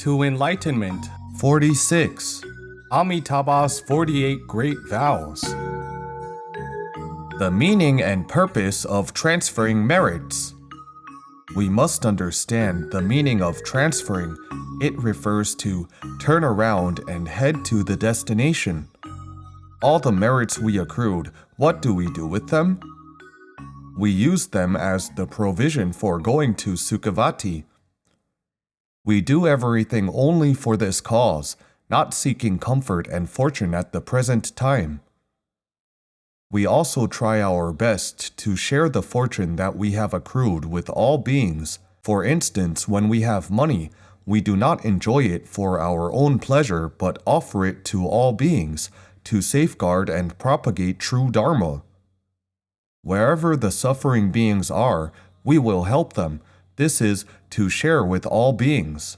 to enlightenment. 46. Amitabha's 48 Great Vows. The meaning and purpose of transferring merits. We must understand the meaning of transferring. It refers to turn around and head to the destination. All the merits we accrued, what do we do with them? We use them as the provision for going to Sukhavati. We do everything only for this cause, not seeking comfort and fortune at the present time. We also try our best to share the fortune that we have accrued with all beings. For instance, when we have money, we do not enjoy it for our own pleasure but offer it to all beings to safeguard and propagate true Dharma. Wherever the suffering beings are, we will help them. This is to share with all beings.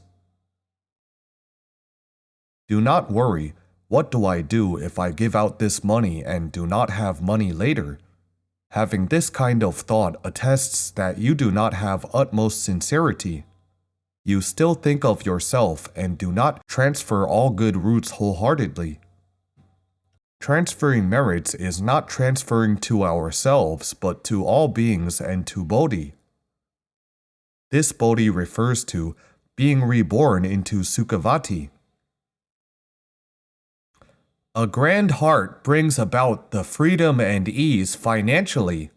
Do not worry. What do I do if I give out this money and do not have money later? Having this kind of thought attests that you do not have utmost sincerity. You still think of yourself and do not transfer all good roots wholeheartedly. Transferring merits is not transferring to ourselves but to all beings and to Bodhi. This Bodhi refers to being reborn into Sukhavati. A grand heart brings about the freedom and ease financially.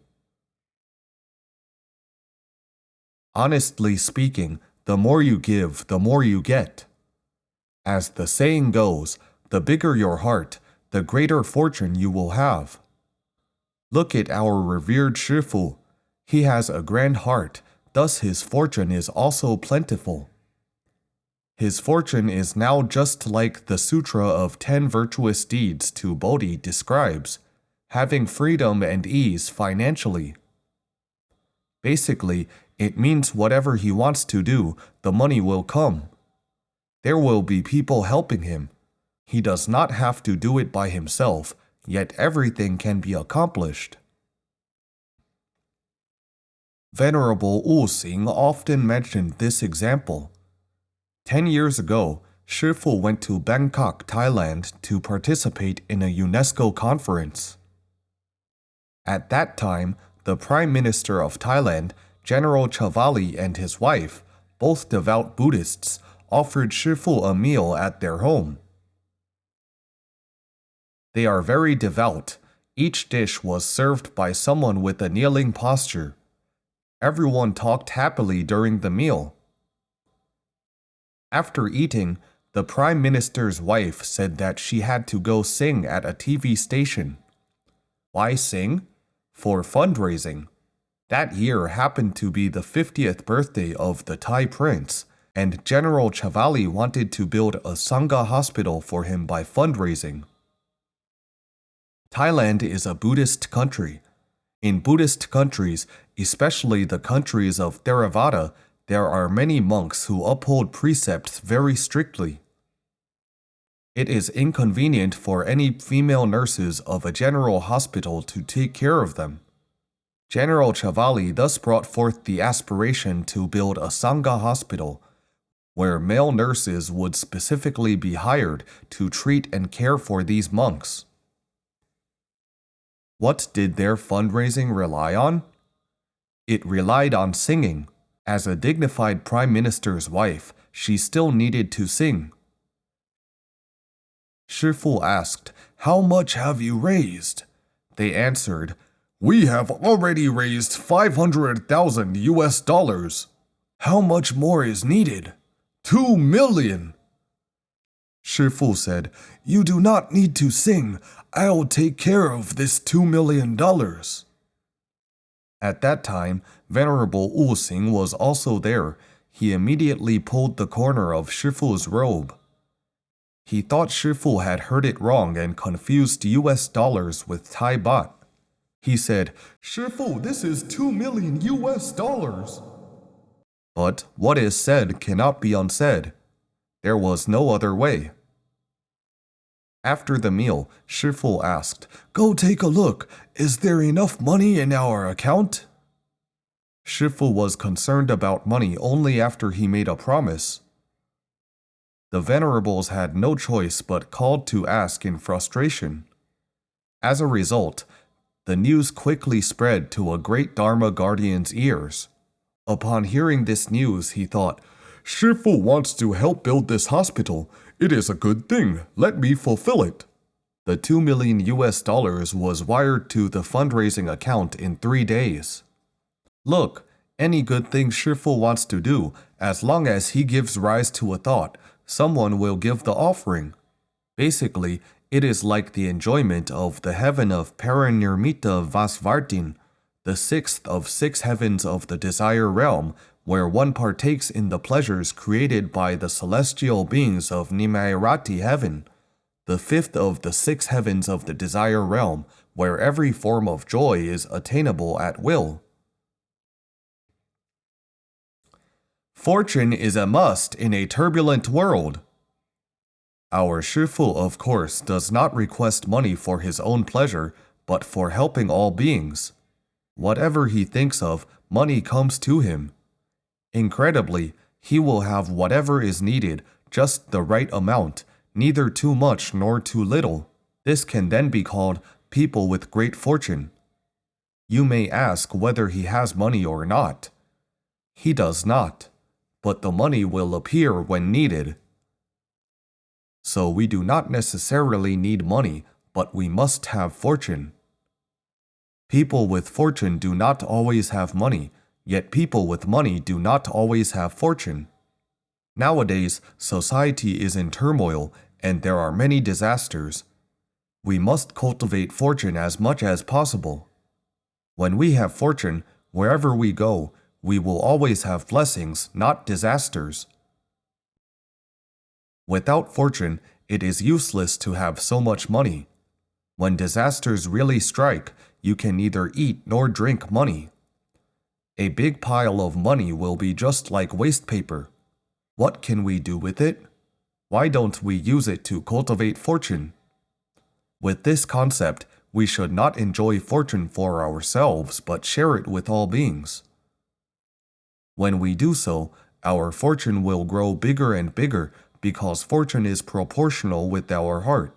Honestly speaking, the more you give, the more you get. As the saying goes, the bigger your heart, the greater fortune you will have. Look at our revered Shifu. He has a grand heart, thus his fortune is also plentiful. His fortune is now just like the Sutra of 10 Virtuous Deeds to Bodhi describes, having freedom and ease financially. Basically, it means whatever he wants to do, the money will come. There will be people helping him. He does not have to do it by himself, yet everything can be accomplished. Venerable Wu Xing often mentioned this example. 10 years ago, Shifu went to Bangkok, Thailand to participate in a UNESCO conference. At that time, the Prime Minister of Thailand, General Chavali, and his wife, both devout Buddhists, offered Shifu a meal at their home. They are very devout. Each dish was served by someone with a kneeling posture. Everyone talked happily during the meal. After eating, the Prime Minister's wife said that she had to go sing at a TV station. Why sing? For fundraising. That year happened to be the 50th birthday of the Thai prince, and General Chavali wanted to build a Sangha hospital for him by fundraising. Thailand is a Buddhist country. In Buddhist countries, especially the countries of Theravada, there are many monks who uphold precepts very strictly. It is inconvenient for any female nurses of a general hospital to take care of them. General Chavali thus brought forth the aspiration to build a Sangha hospital, where male nurses would specifically be hired to treat and care for these monks. What did their fundraising rely on? It relied on singing. As a dignified Prime Minister's wife, she still needed to sing. Shifu asked, "How much have you raised?" They answered, "We have already raised 500,000 US. How much more is needed?" 2 million. Shifu said, "You do not need to sing. I'll take care of this $2 million. At that time, Venerable Wu Xing was also there. He immediately pulled the corner of Shifu's robe. He thought Shifu had heard it wrong and confused US dollars with Thai baht. He said, "Shifu, this is 2 million US. But what is said cannot be unsaid. There was no other way. After the meal, Shifu asked, "Go take a look. Is there enough money in our account?" Shifu was concerned about money only after he made a promise. The venerables had no choice but called to ask in frustration. As a result, the news quickly spread to a great Dharma guardian's ears. Upon hearing this news, he thought, "Shifu wants to help build this hospital. It is a good thing. Let me fulfill it." The $2 million was wired to the fundraising account in 3 days. Look, any good thing Shifu wants to do, as long as he gives rise to a thought, someone will give the offering. Basically, it is like the enjoyment of the heaven of Parinirmita Vasvartin, the sixth of 6 heavens of the desire realm, where one partakes in the pleasures created by the celestial beings of Nimayarati heaven, the 5th of the 6 heavens of the desire realm, where every form of joy is attainable at will. Fortune is a must in a turbulent world. Our Shifu, of course, does not request money for his own pleasure, but for helping all beings. Whatever he thinks of, money comes to him. Incredibly, he will have whatever is needed, just the right amount, neither too much nor too little. This can then be called people with great fortune. You may ask whether he has money or not. He does not, but the money will appear when needed. So we do not necessarily need money, but we must have fortune. People with fortune do not always have money, yet people with money do not always have fortune. Nowadays, society is in turmoil and there are many disasters. We must cultivate fortune as much as possible. When we have fortune, wherever we go, we will always have blessings, not disasters. Without fortune, it is useless to have so much money. When disasters really strike, you can neither eat nor drink money. A big pile of money will be just like waste paper. What can we do with it? Why don't we use it to cultivate fortune? With this concept, we should not enjoy fortune for ourselves, but share it with all beings. When we do so, our fortune will grow bigger and bigger because fortune is proportional with our heart.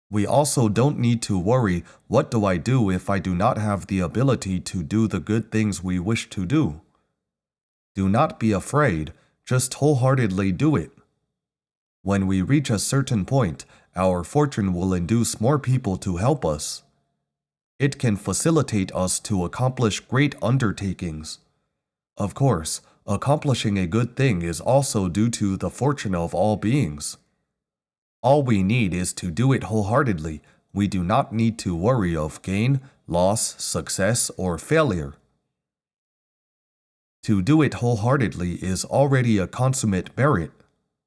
We also don't need to worry, what do I do if I do not have the ability to do the good things we wish to do? Do not be afraid, just wholeheartedly do it. When we reach a certain point, our fortune will induce more people to help us. It can facilitate us to accomplish great undertakings. Of course, accomplishing a good thing is also due to the fortune of all beings. All we need is to do it wholeheartedly. We do not need to worry of gain, loss, success, or failure. To do it wholeheartedly is already a consummate merit.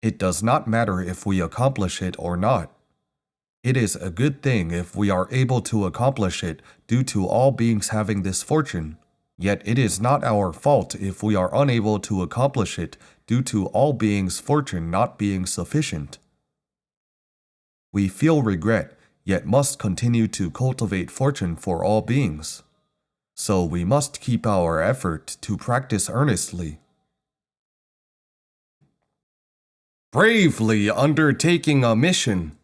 It does not matter if we accomplish it or not. It is a good thing if we are able to accomplish it due to all beings having this fortune. Yet it is not our fault if we are unable to accomplish it due to all beings' fortune not being sufficient. We feel regret, yet must continue to cultivate fortune for all beings. So we must keep our effort to practice earnestly. Bravely undertaking a mission.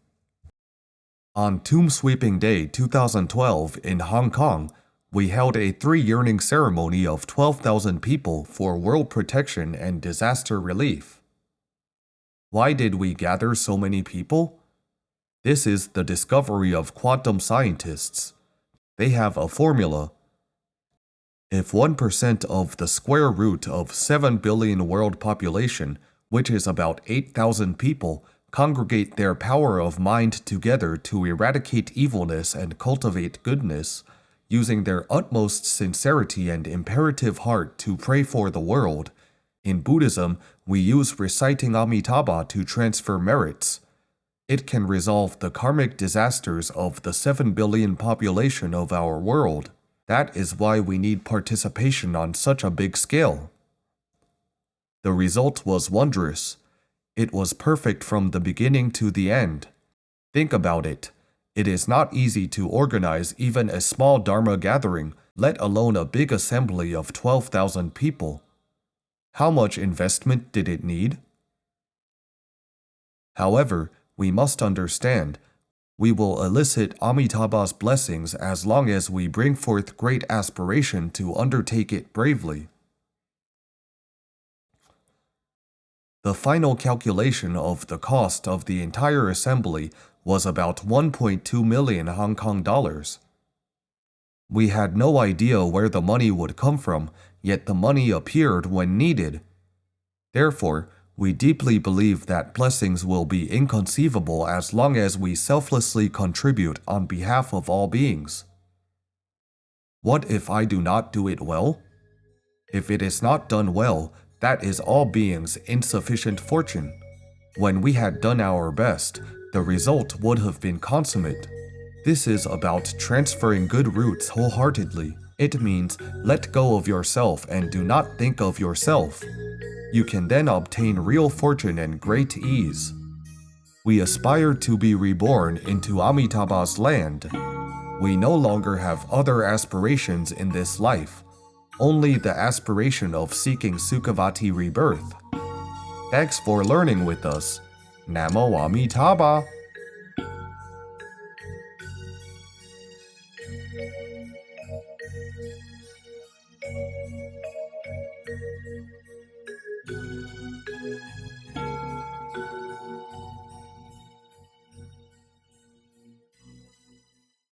On Tomb Sweeping Day 2012 in Hong Kong, we held a 3-yearning ceremony of 12,000 people for world protection and disaster relief. Why did we gather so many people? This is the discovery of quantum scientists. They have a formula. If 1% of the square root of 7 billion world population, which is about 8,000 people, congregate their power of mind together to eradicate evilness and cultivate goodness, using their utmost sincerity and imperative heart to pray for the world. In Buddhism, we use reciting Amitabha to transfer merits. It can resolve the karmic disasters of the 7 billion population of our world. That is why we need participation on such a big scale. The result was wondrous. It was perfect from the beginning to the end. Think about it. It is not easy to organize even a small Dharma gathering, let alone a big assembly of 12,000 people. How much investment did it need? However, we must understand, we will elicit Amitabha's blessings as long as we bring forth great aspiration to undertake it bravely. The final calculation of the cost of the entire assembly was about 1.2 million Hong Kong dollars. We had no idea where the money would come from, yet the money appeared when needed. Therefore, we deeply believe that blessings will be inconceivable as long as we selflessly contribute on behalf of all beings. What if I do not do it well? If it is not done well, that is all beings' insufficient fortune. When we had done our best, the result would have been consummate. This is about transferring good roots wholeheartedly. It means let go of yourself and do not think of yourself. You can then obtain real fortune and great ease. We aspire to be reborn into Amitabha's land. We no longer have other aspirations in this life, only the aspiration of seeking Sukhavati rebirth. Thanks for learning with us. Namo Amitabha.